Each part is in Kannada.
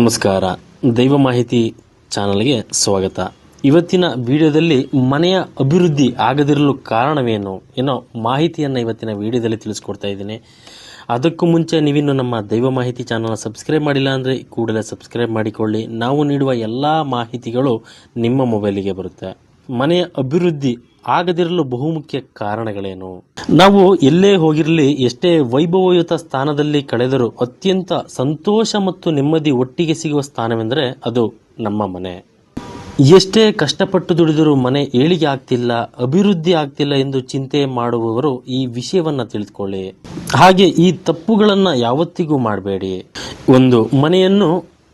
ನಮಸ್ಕಾರ. ದೈವ ಮಾಹಿತಿ ಚಾನಲ್ಗೆ ಸ್ವಾಗತ. ಇವತ್ತಿನ ವಿಡಿಯೋದಲ್ಲಿ ಮನೆಯ ಅಭಿವೃದ್ಧಿ ಆಗದಿರಲು ಕಾರಣವೇನು ಏನೋ ಮಾಹಿತಿಯನ್ನು ಇವತ್ತಿನ ವಿಡಿಯೋದಲ್ಲಿ ತಿಳಿಸ್ಕೊಡ್ತಾ ಇದ್ದೀನಿ. ಅದಕ್ಕೂ ಮುಂಚೆ ನೀವಿನ್ನು ನಮ್ಮ ದೈವ ಮಾಹಿತಿ ಚಾನಲ್ನ ಸಬ್ಸ್ಕ್ರೈಬ್ ಮಾಡಿಲ್ಲ ಅಂದರೆ ಕೂಡಲೇ ಸಬ್ಸ್ಕ್ರೈಬ್ ಮಾಡಿಕೊಳ್ಳಿ. ನಾವು ನೀಡುವ ಎಲ್ಲ ಮಾಹಿತಿಗಳು ನಿಮ್ಮ ಮೊಬೈಲಿಗೆ ಬರುತ್ತೆ. ಮನೆಯ ಅಭಿವೃದ್ಧಿ ಆಗದಿರಲು ಬಹುಮುಖ್ಯ ಕಾರಣಗಳೇನು? ನಾವು ಎಲ್ಲೇ ಹೋಗಿರಲಿ, ಎಷ್ಟೇ ವೈಭವಯುತ ಸ್ಥಾನದಲ್ಲಿ ಕಳೆದರೂ ಅತ್ಯಂತ ಸಂತೋಷ ಮತ್ತು ನೆಮ್ಮದಿ ಒಟ್ಟಿಗೆ ಸಿಗುವ ಸ್ಥಾನವೆಂದರೆ ಅದು ನಮ್ಮ ಮನೆ. ಎಷ್ಟೇ ಕಷ್ಟಪಟ್ಟು ದುಡಿದರೂ ಮನೆ ಏಳಿಗೆ ಆಗ್ತಿಲ್ಲ, ಅಭಿವೃದ್ಧಿ ಆಗ್ತಿಲ್ಲ ಎಂದು ಚಿಂತೆ ಮಾಡುವವರು ಈ ವಿಷಯವನ್ನು ತಿಳಿದುಕೊಳ್ಳಿ. ಹಾಗೆ ಈ ತಪ್ಪುಗಳನ್ನು ಯಾವತ್ತಿಗೂ ಮಾಡಬೇಡಿ. ಒಂದು, ಮನೆಯನ್ನು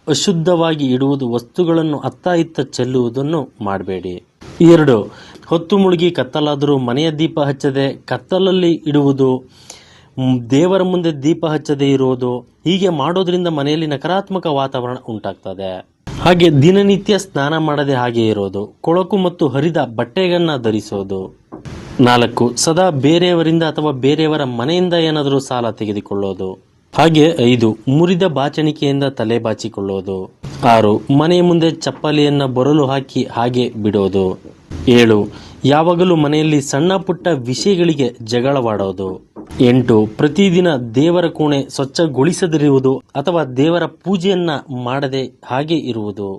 ಅಶುದ್ಧವಾಗಿ ಇಡುವುದು, ವಸ್ತುಗಳನ್ನು ಅತ್ತ ಇತ್ತ ಚೆಲ್ಲುವುದನ್ನು ಮಾಡಬೇಡಿ. 2, ಹೊತ್ತು ಮುಳುಗಿ ಕತ್ತಲಾದರೂ ಮನೆಯ ದೀಪ ಹಚ್ಚದೆ ಕತ್ತಲಲ್ಲಿ ಇಡುವುದು, ದೇವರ ಮುಂದೆ ದೀಪ ಹಚ್ಚದೆ ಇರುವುದು, ಹೀಗೆ ಮಾಡೋದ್ರಿಂದ ಮನೆಯಲ್ಲಿ ನಕಾರಾತ್ಮಕ ವಾತಾವರಣ ಉಂಟಾಗ್ತದೆ. ಹಾಗೆ ದಿನನಿತ್ಯ ಸ್ನಾನ ಮಾಡದೆ ಹಾಗೆ ಇರೋದು, ಕೊಳಕು ಮತ್ತು ಹರಿದ ಬಟ್ಟೆಗಳನ್ನ ಧರಿಸೋದು. 4, ಸದಾ ಬೇರೆಯವರಿಂದ ಅಥವಾ ಬೇರೆಯವರ ಮನೆಯಿಂದ ಏನಾದರೂ ಸಾಲ ತೆಗೆದುಕೊಳ್ಳೋದು. ಹಾಗೆ 5, ಮುರಿದ ಬಾಚಣಿಕೆಯಿಂದ ತಲೆ ಬಾಚಿಕೊಳ್ಳೋದು. 6, ಮನೆಯ ಮುಂದೆ ಚಪ್ಪಲಿಯನ್ನ ಬರಲು ಹಾಕಿ ಹಾಗೆ ಬಿಡೋದು. 7, ಯಾವಾಗಲೂ ಮನೆಯಲ್ಲಿ ಸಣ್ಣ ಪುಟ್ಟ ವಿಷಯಗಳಿಗೆ ಜಗಳವಾಡೋದು. 8, ಪ್ರತಿದಿನ ದೇವರ ಕೋಣೆ ಸ್ವಚ್ಛಗೊಳಿಸದಿರುವುದು ಅಥವಾ ದೇವರ ಪೂಜೆಯನ್ನ ಮಾಡದೆ ಹಾಗೆ ಇರುವುದು.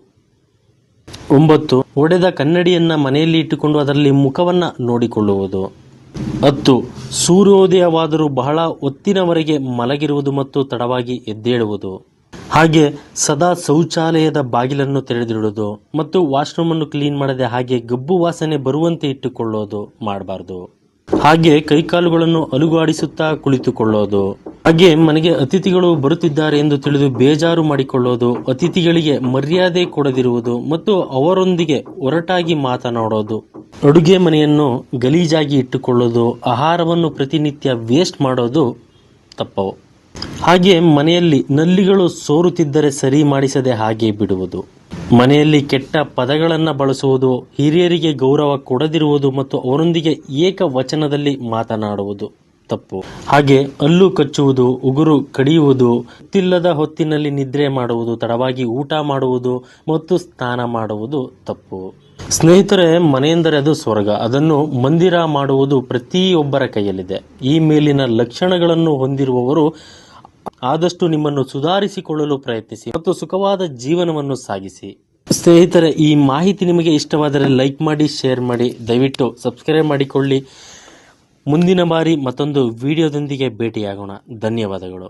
9, ಒಡೆದ ಕನ್ನಡಿಯನ್ನ ಮನೆಯಲ್ಲಿ ಇಟ್ಟುಕೊಂಡು ಅದರಲ್ಲಿ ಮುಖವನ್ನ ನೋಡಿಕೊಳ್ಳುವುದು. 10, ಸೂರ್ಯೋದಯವಾದರೂ ಬಹಳ ಹೊತ್ತಿನವರೆಗೆ ಮಲಗಿರುವುದು ಮತ್ತು ತಡವಾಗಿ ಎದ್ದೇಳುವುದು. ಹಾಗೆ ಸದಾ ಶೌಚಾಲಯದ ಬಾಗಿಲನ್ನು ತೆರೆದಿಡುವುದು ಮತ್ತು ವಾಶ್ರೂಮ್ ಅನ್ನು ಕ್ಲೀನ್ ಮಾಡದೆ ಹಾಗೆ ಗಬ್ಬು ವಾಸನೆ ಬರುವಂತೆ ಇಟ್ಟುಕೊಳ್ಳೋದು ಮಾಡಬಾರ್ದು. ಹಾಗೆ ಕೈಕಾಲುಗಳನ್ನು ಅಲುಗಾಡಿಸುತ್ತಾ ಕುಳಿತುಕೊಳ್ಳೋದು. ಹಾಗೆ ಮನೆಗೆ ಅತಿಥಿಗಳು ಬರುತ್ತಿದ್ದಾರೆ ಎಂದು ತಿಳಿದು ಬೇಜಾರು ಮಾಡಿಕೊಳ್ಳೋದು, ಅತಿಥಿಗಳಿಗೆ ಮರ್ಯಾದೆ ಕೊಡದಿರುವುದು ಮತ್ತು ಅವರೊಂದಿಗೆ ಒರಟಾಗಿ ಮಾತನಾಡೋದು, ಅಡುಗೆ ಮನೆಯನ್ನು ಗಲೀಜಾಗಿ ಇಟ್ಟುಕೊಳ್ಳೋದು, ಆಹಾರವನ್ನು ಪ್ರತಿನಿತ್ಯ ವೇಸ್ಟ್ ಮಾಡೋದು ತಪ್ಪವು. ಹಾಗೆ ಮನೆಯಲ್ಲಿ ನಲ್ಲಿಗಳು ಸೋರುತ್ತಿದ್ದರೆ ಸರಿ ಮಾಡಿಸದೆ ಹಾಗೆ ಬಿಡುವುದು. ಮನೆಯಲ್ಲಿ ಕೆಟ್ಟ ಪದಗಳನ್ನು ಬಳಸುವುದು, ಹಿರಿಯರಿಗೆ ಗೌರವ ಕೊಡದಿರುವುದು ಮತ್ತು ಅವರೊಂದಿಗೆ ಏಕವಚನದಲ್ಲಿ ಮಾತನಾಡುವುದು ತಪ್ಪು. ಹಾಗೆ ಹಲ್ಲು ಕಚ್ಚುವುದು, ಉಗುರು ಕಡಿಯುವುದು, ಗೊತ್ತಿಲ್ಲದ ಹೊತ್ತಿನಲ್ಲಿ ನಿದ್ರೆ ಮಾಡುವುದು, ತಡವಾಗಿ ಊಟ ಮಾಡುವುದು ಮತ್ತು ಸ್ನಾನ ಮಾಡುವುದು ತಪ್ಪು. ಸ್ನೇಹಿತರೆ, ಮನೆಯೆಂದರೆ ಅದು ಸ್ವರ್ಗ. ಅದನ್ನು ಮಂದಿರ ಮಾಡುವುದು ಪ್ರತಿಯೊಬ್ಬರ ಕೈಯಲ್ಲಿದೆ. ಈ ಮೇಲಿನ ಲಕ್ಷಣಗಳನ್ನು ಹೊಂದಿರುವವರು ಆದಷ್ಟು ನಿಮ್ಮನ್ನು ಸುಧಾರಿಸಿಕೊಳ್ಳಲು ಪ್ರಯತ್ನಿಸಿ ಮತ್ತು ಸುಖವಾದ ಜೀವನವನ್ನು ಸಾಗಿಸಿ. ಸ್ನೇಹಿತರೆ, ಈ ಮಾಹಿತಿ ನಿಮಗೆ ಇಷ್ಟವಾದರೆ ಲೈಕ್ ಮಾಡಿ, ಶೇರ್ ಮಾಡಿ, ದಯವಿಟ್ಟು ಸಬ್ಸ್ಕ್ರೈಬ್ ಮಾಡಿಕೊಳ್ಳಿ. ಮುಂದಿನ ಬಾರಿ ಮತ್ತೊಂದು ವಿಡಿಯೋದೊಂದಿಗೆ ಭೇಟಿಯಾಗೋಣ. ಧನ್ಯವಾದಗಳು.